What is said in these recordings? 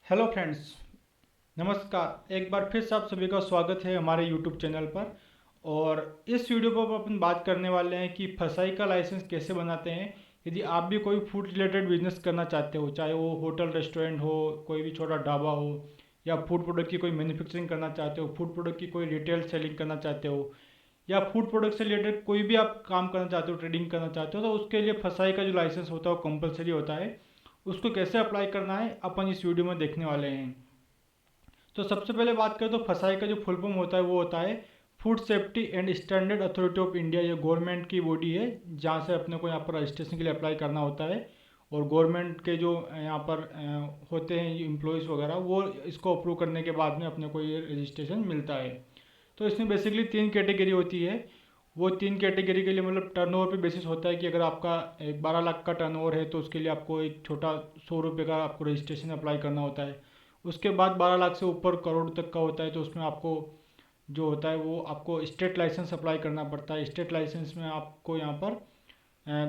Hello friends, नमस्कार। एक बार फिर से आप सभी का स्वागत है हमारे यूट्यूब चैनल पर। और इस वीडियो पर अपन बात करने वाले हैं कि फसाई का लाइसेंस कैसे बनाते हैं। यदि आप भी कोई फूड रिलेटेड बिजनेस करना चाहते हो, चाहे वो होटल रेस्टोरेंट हो, कोई भी छोटा ढाबा हो, या फूड प्रोडक्ट की कोई मैन्युफैक्चरिंग करना चाहते हो, फूड प्रोडक्ट की कोई रिटेल सेलिंग करना चाहते हो, या फूड प्रोडक्ट से रिलेटेड कोई भी आप काम करना चाहते हो, ट्रेडिंग करना चाहते हो, तो उसके लिए फसाई का जो लाइसेंस होता है वो कंपलसरी होता है। उसको कैसे अप्लाई करना है अपन इस वीडियो में देखने वाले हैं। तो सबसे पहले बात करें तो फसाई का जो फुल फॉर्म होता है वो होता है food safety and standard authority of India. ये गवर्नमेंट की बॉडी है जहाँ से अपने को यहाँ पर रजिस्ट्रेशन के लिए अप्लाई करना होता है। और गवर्नमेंट के जो यहाँ पर होते हैं एम्प्लॉयज़ वगैरह, वो इसको अप्रूव करने के बाद में अपने को ये रजिस्ट्रेशन मिलता है। तो इसमें बेसिकली तीन कैटेगरी होती है। वो तीन कैटेगरी के लिए मतलब टर्नओवर पे बेसिस होता है कि अगर आपका एक 12 लाख का टर्नओवर है तो उसके लिए आपको एक छोटा 100 रुपये का आपको रजिस्ट्रेशन अप्लाई करना होता है। उसके बाद 12 लाख से ऊपर करोड़ तक का होता है तो उसमें आपको जो होता है वो आपको स्टेट लाइसेंस अप्लाई करना पड़ता है। स्टेट लाइसेंस में आपको यहाँ पर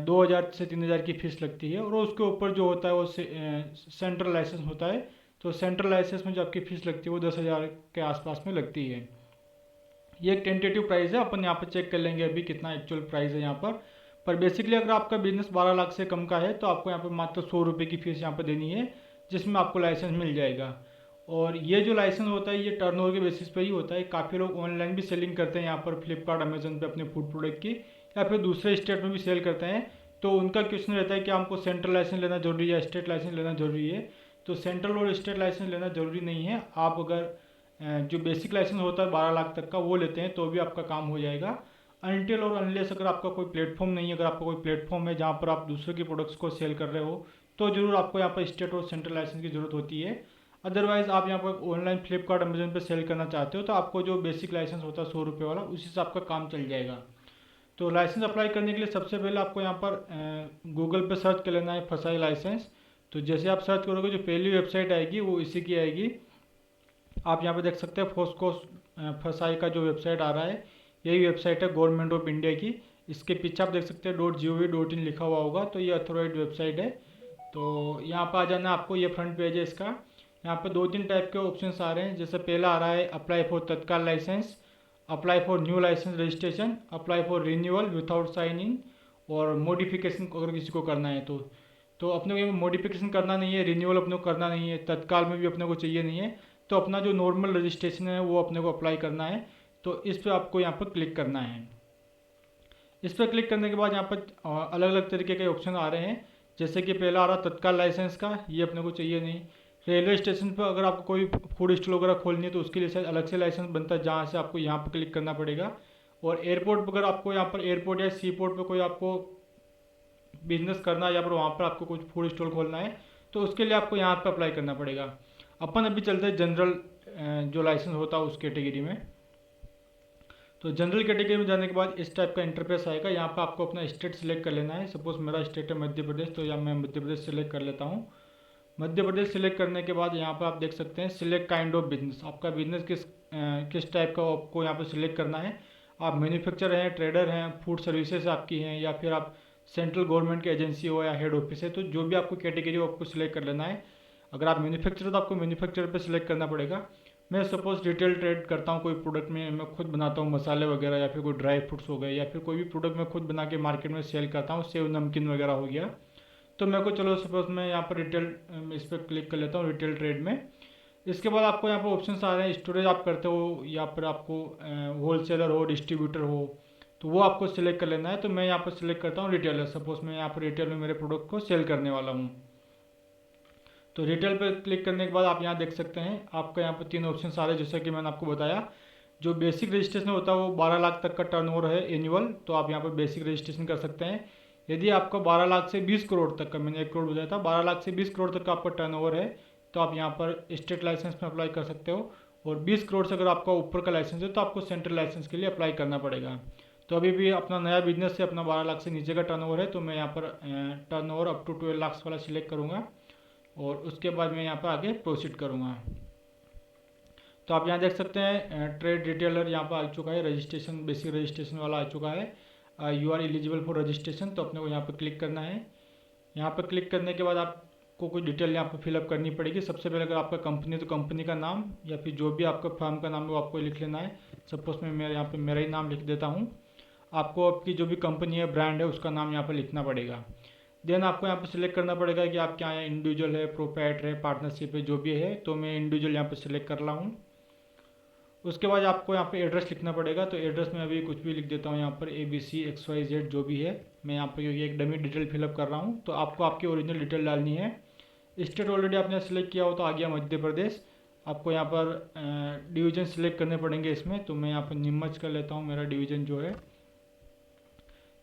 2,000 से 3,000 की फ़ीस लगती है। और उसके ऊपर जो होता है वो सेंट्रल लाइसेंस होता है। तो सेंट्रल लाइसेंस में जो आपकी फ़ीस लगती है वो 10,000 के आसपास में लगती है। ये एक टेंटेटिव प्राइस है, अपन यहाँ पर चेक कर लेंगे अभी कितना एक्चुअल प्राइस है यहाँ पर बेसिकली अगर आपका बिजनेस 12 लाख से कम का है तो आपको यहाँ पर मात्र 100 रुपये की फ़ीस यहाँ पर देनी है, जिसमें आपको लाइसेंस मिल जाएगा। और ये जो लाइसेंस होता है ये टर्नओवर के बेसिस पे ही होता है। काफ़ी लोग ऑनलाइन भी सेलिंग करते हैं यहाँ पर फ्लिपकार्ट अमेजन पे अपने फूड प्रोडक्ट की, या फिर दूसरे स्टेट में भी सेल करते हैं। तो उनका क्वेश्चन रहता है कि हमको सेंट्रल लाइसेंस लेना जरूरी है या स्टेट लाइसेंस लेना जरूरी है। तो सेंट्रल और स्टेट लाइसेंस लेना जरूरी नहीं है। आप अगर जो बेसिक लाइसेंस होता है 12 लाख तक का वो लेते हैं तो भी आपका काम हो जाएगा। अनटिल और अनलेस अगर आपका कोई प्लेटफॉर्म नहीं है, अगर आपका कोई प्लेटफॉर्म है जहाँ पर आप दूसरों के प्रोडक्ट्स को सेल कर रहे हो, तो जरूर आपको यहाँ पर स्टेट और सेंट्रल लाइसेंस की जरूरत होती है। अदरवाइज आप यहाँ पर ऑनलाइन फ्लिपकार्ट अमेजन पर सेल करना चाहते हो तो आपको जो बेसिक लाइसेंस होता है 100 रुपये वाला, उसी से आपका काम चल जाएगा। तो लाइसेंस अप्लाई करने के लिए सबसे पहले आपको यहाँ पर गूगल पे सर्च कर लेना है फसाई लाइसेंस। तो जैसे आप सर्च करोगे जो पहली वेबसाइट आएगी वो इसी की आएगी। आप यहाँ पे देख सकते हैं फोस्को फसाई का जो वेबसाइट आ रहा है, यही वेबसाइट है गवर्नमेंट ऑफ इंडिया की। इसके पीछे आप देख सकते हैं .gov.in लिखा हुआ होगा, तो ये अथोराइज वेबसाइट है। तो यहाँ पर आ जाना आपको, ये फ्रंट पेज है इसका। यहाँ पे दो तीन टाइप के ऑप्शंस आ रहे हैं। जैसे पहला आ रहा है apply for Tatkal licence, apply for new licence registration, apply for renewal without sign in, और मॉडिफिकेशन अगर किसी को करना है तो अपने को मॉडिफिकेशन करना नहीं है, रिन्यूअल अपने को करना नहीं है, तत्काल में भी अपने को चाहिए नहीं है। तो अपना जो नॉर्मल रजिस्ट्रेशन है वो अपने को अप्लाई करना है। तो इस पर आपको यहाँ पर क्लिक करना है। इस पर क्लिक करने के बाद यहाँ पर अलग अलग तरीके के ऑप्शन आ रहे हैं। जैसे कि पहला आ रहा तत्काल लाइसेंस का, ये अपने को चाहिए नहीं। रेलवे स्टेशन पर अगर आपको कोई फूड स्टॉल वगैरह खोलनी है तो उसके लिए शायद अलग से लाइसेंस बनता है, जहाँ से आपको यहाँ पर क्लिक करना पड़ेगा। और एयरपोर्ट पर अगर आपको यहाँ पर एयरपोर्ट या सी पोर्ट पर कोई आपको बिजनेस करना है या फिर वहाँ पर आपको कुछ फूड स्टॉल खोलना है तो उसके लिए आपको यहाँ पर अप्लाई करना पड़ेगा। अपन अभी चलते हैं जनरल जो लाइसेंस होता है उस कैटेगरी में। तो जनरल कैटेगरी में जाने के बाद इस टाइप का इंटरफेस आएगा। यहाँ पर आपको अपना स्टेट सिलेक्ट कर लेना है। सपोज मेरा स्टेट है मध्य प्रदेश, तो यहाँ मैं मध्य प्रदेश सेलेक्ट कर लेता हूँ। मध्य प्रदेश सिलेक्ट करने के बाद यहाँ पर आप देख सकते हैं सिलेक्ट काइंड ऑफ बिजनेस। आपका बिजनेस किस टाइप का आपको यहाँ पर सिलेक्ट करना है। आप मैन्युफैक्चरर हैं, ट्रेडर हैं, फूड सर्विसेज आपकी हैं, या फिर आप सेंट्रल गवर्नमेंट की एजेंसी हो या हेड ऑफिस है, तो जो भी आपको कैटेगरी हो आपको सिलेक्ट कर लेना है। अगर आप मैन्युफैक्चरर तो आपको मैन्युफैक्चरर पे सिलेक्ट करना पड़ेगा। मैं सपोज रिटेल ट्रेड करता हूँ कोई प्रोडक्ट में, मैं खुद बनाता हूँ मसाले वगैरह, या फिर कोई ड्राई फ्रूट्स हो गए, या फिर कोई भी प्रोडक्ट मैं खुद बना के मार्केट में सेल करता हूँ, सेव नमकीन वगैरह हो गया। तो मेरे को चलो सपोज मैं यहाँ पर रिटेल इस पर क्लिक कर लेता हूँ, रिटेल ट्रेड में। इसके बाद आपको यहाँ पर ऑप्शन आ रहे हैं, स्टोरेज आप करते हो या फिर आपको होलसेलर हो, डिस्ट्रीब्यूटर हो, तो वो आपको सिलेक्ट कर लेना है। तो मैं यहाँ पर सिलेक्ट करता हूँ रिटेलर। सपोज मैं यहाँ पर रिटेल में मेरे प्रोडक्ट को सेल करने वाला हूँ। तो रिटेल पर क्लिक करने के बाद आप यहाँ देख सकते हैं आपका यहाँ पर तीन ऑप्शन आ रहे हैं। जैसा कि मैंने आपको बताया, जो बेसिक रजिस्ट्रेशन होता है वो 12 लाख तक का टर्नओवर है एनुअल, तो आप यहाँ पर बेसिक रजिस्ट्रेशन कर सकते हैं। यदि आपका 12 लाख से 20 करोड़ तक का, मैंने 1 करोड़ बताया था, 12 लाख से 20 करोड़ तक का आपका टर्नओवर है तो आप यहाँ पर स्टेट लाइसेंस में अप्लाई कर सकते हो। और 20 करोड़ से अगर आपका ऊपर का लाइसेंस है तो आपको सेंट्रल लाइसेंस के लिए अप्लाई करना पड़ेगा। तो अभी भी अपना नया बिजनेस है, अपना 12 लाख से नीचे का टर्नओवर है, तो मैं यहाँ पर टर्नओवर अप टू 12 लाख वाला सिलेक्ट करूँगा और उसके बाद मैं यहाँ पर आगे प्रोसीड करूँगा। तो आप यहाँ देख सकते हैं ट्रेड रिटेलर यहाँ पर आ चुका है, रजिस्ट्रेशन बेसिक रजिस्ट्रेशन वाला आ चुका है। You are eligible for registration, तो अपने को यहाँ पर क्लिक करना है। यहाँ पर क्लिक करने के बाद आप आपको कोई डिटेल यहाँ पर फिलअप करनी पड़ेगी। सबसे पहले अगर आपका कंपनी है तो कंपनी का नाम या फिर जो भी आपका फर्म का नाम है वो आपको लिख लेना है। सपोज मैं मेरे यहाँ पे मेरा ही नाम लिख देता हूँ। आपको आपकी जो भी कंपनी है, ब्रांड है, उसका नाम यहाँ पर लिखना पड़ेगा। देन आपको यहाँ पर सिलेक्ट करना पड़ेगा कि आप क्या है, इंडिविजुअल है, प्रोप्राइटर है, पार्टनरशिप है, जो भी है। तो मैं इंडिविजुअल यहाँ पर सिलेक्ट कर रहा हूँ। उसके बाद आपको यहाँ पे एड्रेस लिखना पड़ेगा। तो एड्रेस में अभी कुछ भी लिख देता हूँ यहाँ पर ABC XYZ जो भी है। मैं यहाँ पर क्योंकि एक डमी डिटेल फिलअप कर रहा हूँ, तो आपको आपकी ओरिजिनल डिटेल डालनी है। स्टेट ऑलरेडी आपने सेलेक्ट किया हो तो आ गया मध्य प्रदेश। आपको यहाँ पर डिवीज़न सेलेक्ट करने पड़ेंगे इसमें। तो मैं यहाँ पर नीमच कर लेता हूँ, मेरा डिवीज़न जो है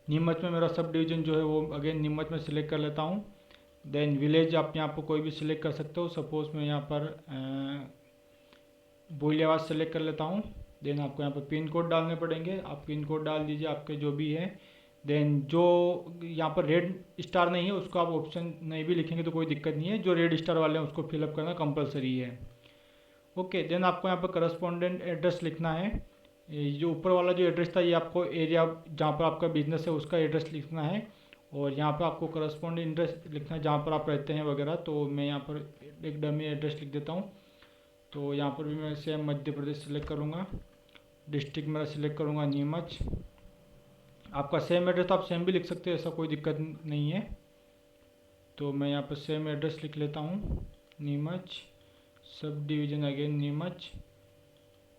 नीमच में, मेरा सब डिवीज़न जो है वो अगेन नीमच में सिलेक्ट कर लेता हूँ। देन विलेज आप यहाँ पर कोई भी सिलेक्ट कर सकते हो। सपोज़ मैं यहाँ पर बोलियावाद सेलेक्ट कर लेता हूँ। देन आपको यहाँ पर पिन कोड डालने पड़ेंगे, आप पिन कोड डाल दीजिए आपके जो भी है। देन जो यहाँ पर रेड स्टार नहीं है उसको आप ऑप्शन नहीं भी लिखेंगे तो कोई दिक्कत नहीं है। जो रेड स्टार वाले हैं उसको फिलअप करना कंपलसरी है। ओके, देन आपको यहाँ पर करस्पॉन्डेंट एड्रेस लिखना है। ये जो ऊपर वाला जो एड्रेस था ये आपको एरिया जहाँ पर आपका बिजनेस है उसका एड्रेस लिखना है। और यहाँ पर आपको करस्पॉन्डेंट एड्रेस लिखना है जहाँ पर आप रहते हैं वगैरह। तो मैं यहाँ पर एक डमी एड्रेस लिख देता हूँ। तो यहाँ पर भी मैं सेम मध्य प्रदेश सेलेक्ट करूँगा। डिस्ट्रिक्ट मेरा सिलेक्ट करूँगा नीमच। आपका सेम एड्रेस आप सेम भी लिख सकते हो, ऐसा कोई दिक्कत नहीं है। तो मैं यहाँ पर सेम एड्रेस लिख लेता हूँ, Neemuch, sub division again Neemuch,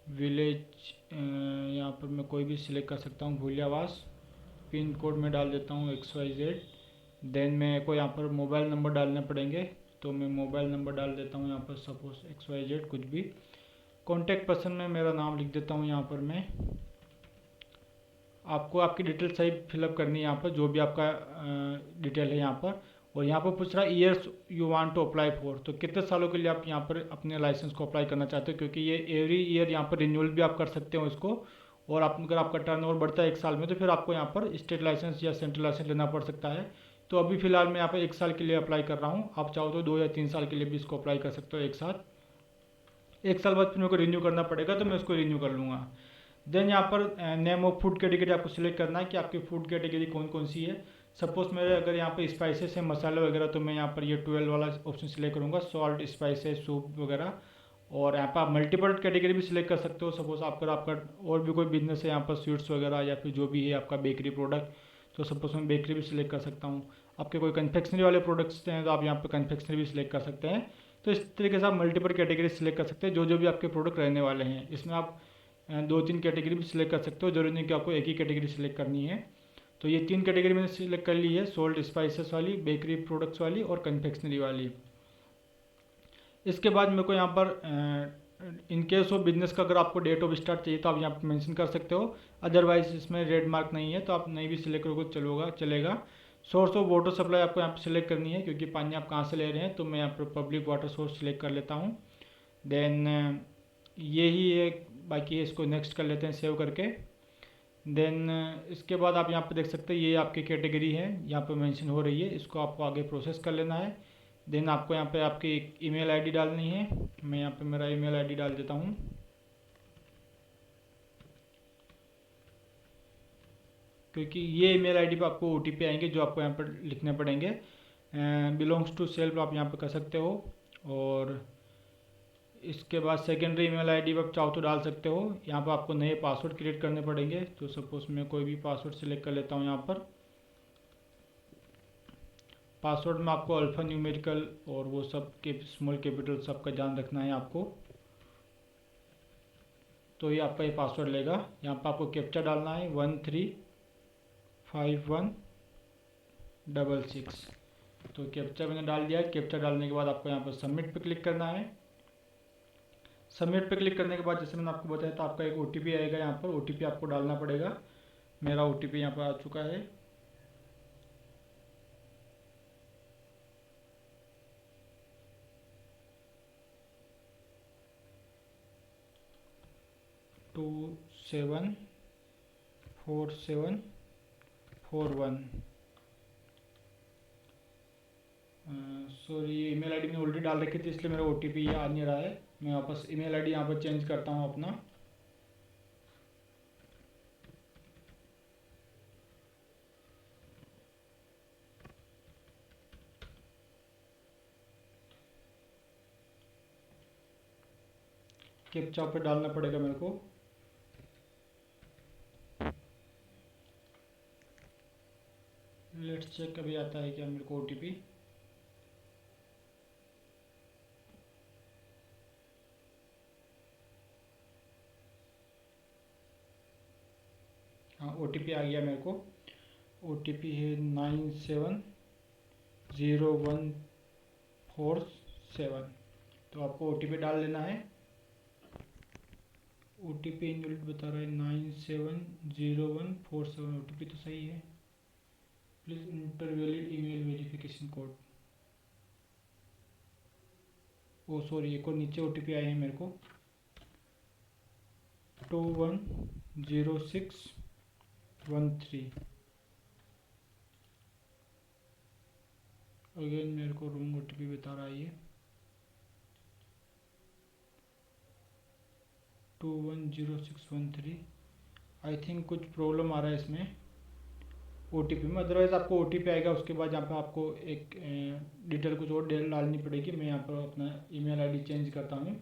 village यहाँ पर मैं कोई भी सिलेक्ट कर सकता हूँ, भूलियावास। पिन कोड में डाल देता हूँ XYZ। देन मेरे को यहाँ पर मोबाइल नंबर डालने पड़ेंगे। तो मैं मोबाइल नंबर डाल देता हूँ यहाँ पर सपोज XYZ कुछ भी। कॉन्टैक्ट पर्सन में मेरा नाम लिख देता हूँ यहाँ पर मैं। आपको आपकी डिटेल सही फिलअप करनी है यहाँ पर, जो भी आपका डिटेल है यहाँ पर। और यहाँ पर पूछ रहा है years you want to apply for, तो कितने सालों के लिए आप यहाँ पर अपने लाइसेंस को अप्लाई करना चाहते हो, क्योंकि ये एवरी ईयर यहाँ पर रिन्यूअल भी आप कर सकते हो इसको। और आप अगर आपका टर्नओवर बढ़ता है 1 साल में तो फिर आपको यहाँ पर स्टेट लाइसेंस या सेंट्रल लाइसेंस लेना पड़ सकता है। तो अभी फ़िलहाल मैं यहाँ पर 1 साल के लिए अप्लाई कर रहा हूँ। आप चाहो तो 2 या 3 साल के लिए भी इसको अप्लाई कर सकते हो एक साथ। 1 साल बाद फिर मेरे को रिन्यू करना पड़ेगा, तो मैं उसको रिन्यू कर लूँगा। देन यहाँ पर नेम ऑफ फूड कैटेगरी आपको सिलेक्ट करना है कि आपकी फूड कैटेगरी कौन कौन सी है। सपोज मेरे अगर यहाँ पर स्पाइसेस है, मसाले वगैरह, तो मैं यहाँ पर ये 12 वाला ऑप्शन सिलेक्ट करूँगा, सॉल्ट, स्पाइसेस, सूप वगैरह। और यहाँ पर आप मल्टीपल कैटेगरी भी सिलेक्ट कर सकते हो। सपोज आपका और भी कोई बिजनेस है यहाँ पर, स्वीट्स वगैरह या फिर जो भी है आपका बेकरी प्रोडक्ट, तो सपोज मैं बेकरी भी सिलेक्ट कर सकता हूँ। आपके कोई कन्फेक्शनरी वाले प्रोडक्ट्स हैं तो आप यहाँ पर कन्फेक्शनरी भी सिलेक्ट कर सकते हैं। तो इस तरीके से आप मल्टीपल कैटेगरी सिलेक्ट कर सकते हैं जो जो भी आपके प्रोडक्ट रहने वाले हैं। इसमें आप 2-3 कैटेगरी भी सिलेक्ट कर सकते हो, जरूरी नहीं कि आपको एक ही कैटेगरी सिलेक्ट करनी है। तो ये 3 कैटेगरी मैंने सिलेक्ट कर ली है, सोल्ट, स्पाइसेस वाली, बेकरी प्रोडक्ट्स वाली और कन्फेक्शनरी वाली। इसके बाद मेरे को यहाँ पर इन केस ऑफ बिजनेस का अगर आपको डेट ऑफ स्टार्ट चाहिए तो आप यहाँ पर मेंशन कर सकते हो। अदरवाइज इसमें रेड मार्क नहीं है तो आप नहीं भी सिलेक्ट करोगे चलेगा। सोर्स ऑफ वाटर सप्लाई आपको यहाँ पर सिलेक्ट करनी है, क्योंकि पानी आप कहाँ से ले रहे हैं। तो मैं यहाँ पर पब्लिक वाटर सोर्स सिलेक्ट कर लेता हूँ। देन यही है, बाकी इसको नेक्स्ट कर लेते हैं सेव करके। देन इसके बाद आप यहाँ पे देख सकते हैं ये आपकी कैटेगरी है, यहाँ पे मेंशन हो रही है, इसको आपको आगे प्रोसेस कर लेना है। देन आपको यहाँ पे आपकी ईमेल आईडी डालनी है। मैं यहाँ पे मेरा ईमेल आईडी डाल देता हूँ। क्योंकि ये ईमेल आईडी पे आपको OTP आएंगे जो आपको यहाँ पर लिखने पड़ेंगे। बिलोंग्स टू सेल्फ आप यहाँ पे कर सकते हो। और इसके बाद सेकेंडरी ईमेल आईडी आप चाहो तो डाल सकते हो। यहाँ पर आपको नए पासवर्ड क्रिएट करने पड़ेंगे। तो सपोज मैं कोई भी पासवर्ड सिलेक्ट कर लेता हूँ। यहाँ पर पासवर्ड में आपको अल्फ़ा न्यूमेरिकल और वो सब के स्मॉल कैपिटल सबका ध्यान रखना है आपको। तो ये आपका ये पासवर्ड लेगा। यहाँ पर आपको कैप्चा डालना है 135166। तो कैप्चा मैंने डाल दिया है। कैप्चा डालने के बाद आपको यहाँ पर सबमिट पे क्लिक करना है। सबमिट पे क्लिक करने के बाद जैसे मैंने आपको बताया था आपका एक OTP आएगा। यहाँ पर OTP आपको डालना पड़ेगा। मेरा OTP यहाँ पर आ चुका है। टू 74741। सॉरी, ये ईमेल आईडी मैंने ऑलरेडी डाल रखी थी इसलिए मेरा OTP ये आ नहीं रहा है। मैं वापस ईमेल आईडी यहाँ पर चेंज करता हूँ अपना। कैप्चा पे डालना पड़ेगा मेरे को। लेट्स चेक कभी आता है क्या मेरे को OTP। हाँ OTP आ गया मेरे को। OTP है 970147। तो आपको OTP डाल लेना है। OTP इनवैलिड बता रहा है 970147। OTP तो सही है। Please enter valid email verification code. Oh sorry, एक और नीचे OTP आए हैं मेरे को 210613। अगेन मेरे को रॉन्ग OTP बता रहा है ये 210613। आई थिंक कुछ प्रॉब्लम आ रहा है इसमें OTP में। अदरवाइज़ आपको OTP आएगा, उसके बाद यहाँ पर आपको एक डिटेल कुछ और डालनी पड़ेगी। मैं यहाँ पर अपना ईमेल आईडी चेंज करता हूँ।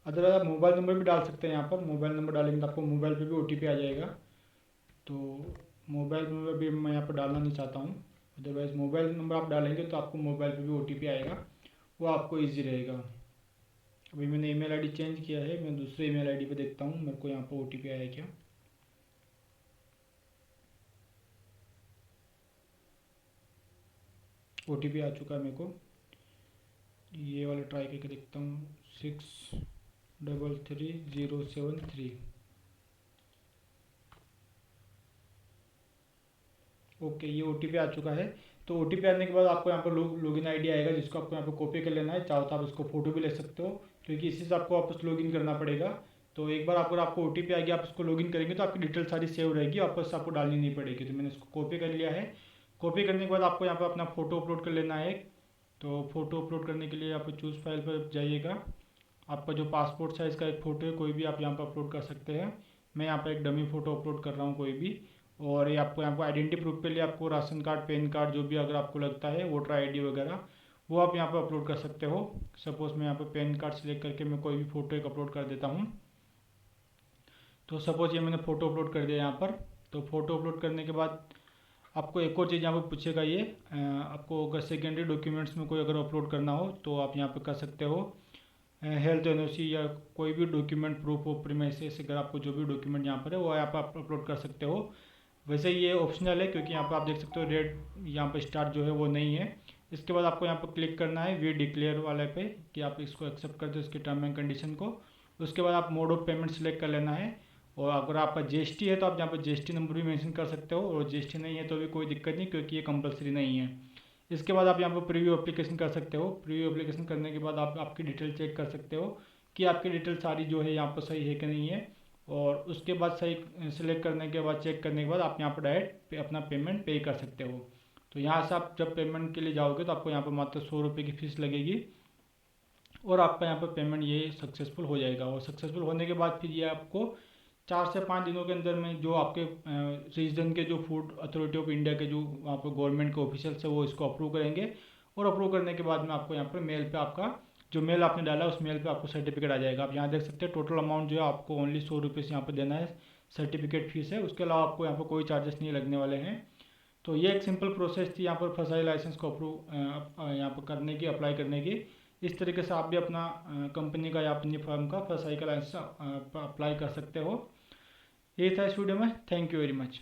अदरवाइज आप मोबाइल नंबर भी डाल सकते हैं। यहाँ पर मोबाइल नंबर डालेंगे तो आपको मोबाइल पे भी OTP आ जाएगा। तो मोबाइल नंबर भी मैं यहाँ पर डालना नहीं चाहता हूँ। अदरवाइज़ मोबाइल नंबर आप डालेंगे तो आपको मोबाइल पे भी OTP आएगा, वो आपको ईजी रहेगा। अभी मैंने ईमेल आईडी चेंज किया है, मैं दूसरे ईमेल आईडी पे देखता हूँ मेरे को यहाँ पर OTP आया क्या। OTP आ चुका है मेरे को। ये वाला ट्राई करके देखता हूँ 633073। ओके, ये OTP आ चुका है। तो OTP आने के बाद आपको यहाँ पर लॉगिन आईडी आएगा, जिसको आपको यहाँ पर कॉपी कर लेना है। चाहो तो आप इसको फोटो भी ले सकते हो, क्योंकि इसी से आपको वापस लॉगिन करना पड़ेगा। तो एक बार अगर आपको OTP आ गया, आप इसको लॉगिन करेंगे तो आपकी डिटेल सारी सेव रहेगी, वापस आपको डालनी नहीं पड़ेगी। तो मैंने इसको कॉपी कर लिया है। कॉपी करने के बाद आपको यहाँ पर अपना फ़ोटो अपलोड कर लेना है। तो फ़ोटो अपलोड करने के लिए आप चूज़ फाइल पर जाइएगा। आपका जो पासपोर्ट साइज़ का एक फ़ोटो है, कोई भी आप यहाँ पर अपलोड कर सकते हैं। मैं यहाँ पर एक डमी फ़ोटो अपलोड कर रहा हूँ कोई भी। और ये आपको यहाँ पर आइडेंटिटी प्रूफ के लिए आपको राशन कार्ड, पैन कार्ड, जो भी अगर आपको लगता है, वोटर ID वगैरह, वो आप यहाँ पर अपलोड कर सकते हो। सपोज़ मैं यहाँ पर पैन कार्ड सेलेक्ट करके मैं कोई भी फ़ोटो एक अपलोड कर देता हूँ। तो सपोज़ ये मैंने फ़ोटो अपलोड कर दिया यहाँ पर। तो फ़ोटो अपलोड करने के बाद आपको एक और चीज़ यहाँ पर पूछेगा ये, आपको अगर सेकेंडरी डॉक्यूमेंट्स में कोई अगर अपलोड करना हो तो आप यहाँ पर कर सकते हो। हेल्थ NOC या कोई भी डॉक्यूमेंट, प्रूफ ऑफ प्रीमाइसेस, अगर आपको जो भी डॉक्यूमेंट यहाँ पर है वो यहाँ पर आप अपलोड कर सकते हो। वैसे ये ऑप्शनल है, क्योंकि यहाँ पर आप देख सकते हो रेड यहाँ पर स्टार जो है वो नहीं है। इसके बाद आपको यहाँ पर क्लिक करना है वी डिक्लेयर वाले पे, कि आप इसको एक्सेप्ट कर दो, इसके टर्म एंड कंडीशन को। उसके बाद आप मोड ऑफ पेमेंट सेलेक्ट कर लेना है। और अगर आपका GST है तो आप यहाँ पर GST नंबर भी मेंशन कर सकते हो, और GST नहीं है तो भी कोई दिक्कत नहीं, क्योंकि ये कंपलसरी नहीं है। इसके बाद आप यहाँ पर प्रीव्यू एप्लीकेशन कर सकते हो। प्रीव्यू एप्लीकेशन करने के बाद आप आपकी डिटेल चेक कर सकते हो कि आपकी डिटेल सारी जो है यहाँ पर सही है कि नहीं है। और उसके बाद सही सेलेक्ट करने के बाद, चेक करने के बाद आप यहाँ पर डायरेक्ट अपना पेमेंट पे कर सकते हो। तो यहाँ से आप जब पेमेंट के लिए जाओगे तो आपको यहाँ पर मात्र 100 रुपये की फ़ीस लगेगी, और आपका यहाँ पर पेमेंट ये सक्सेसफुल हो जाएगा। और सक्सेसफुल होने के बाद फिर ये आपको 4 से 5 दिनों के अंदर में जो आपके रीजन के जो फूड अथॉरिटी ऑफ इंडिया के जो वहाँ पर गवर्नमेंट के ऑफिशियल्स है वो इसको अप्रूव करेंगे। और अप्रूव करने के बाद में आपको यहाँ पर मेल पे, आपका जो मेल आपने डाला उस मेल पे आपको सर्टिफिकेट आ जाएगा। आप यहाँ देख सकते हैं टोटल अमाउंट जो है आपको ओनली 100 रुपीज़ यहाँ पर देना है, सर्टिफिकेट फीस है। उसके अलावा आपको यहाँ पर कोई चार्जेस नहीं लगने वाले हैं। तो ये एक सिंपल प्रोसेस थी यहाँ पर फसाई लाइसेंस को अप्रूव यहाँ पर करने की, अप्लाई करने की। इस तरीके से आप भी अपना कंपनी का या अपनी फर्म का फसाई का लाइसेंस अप्लाई कर सकते हो। यही था इस वीडियो में। Thank you very much.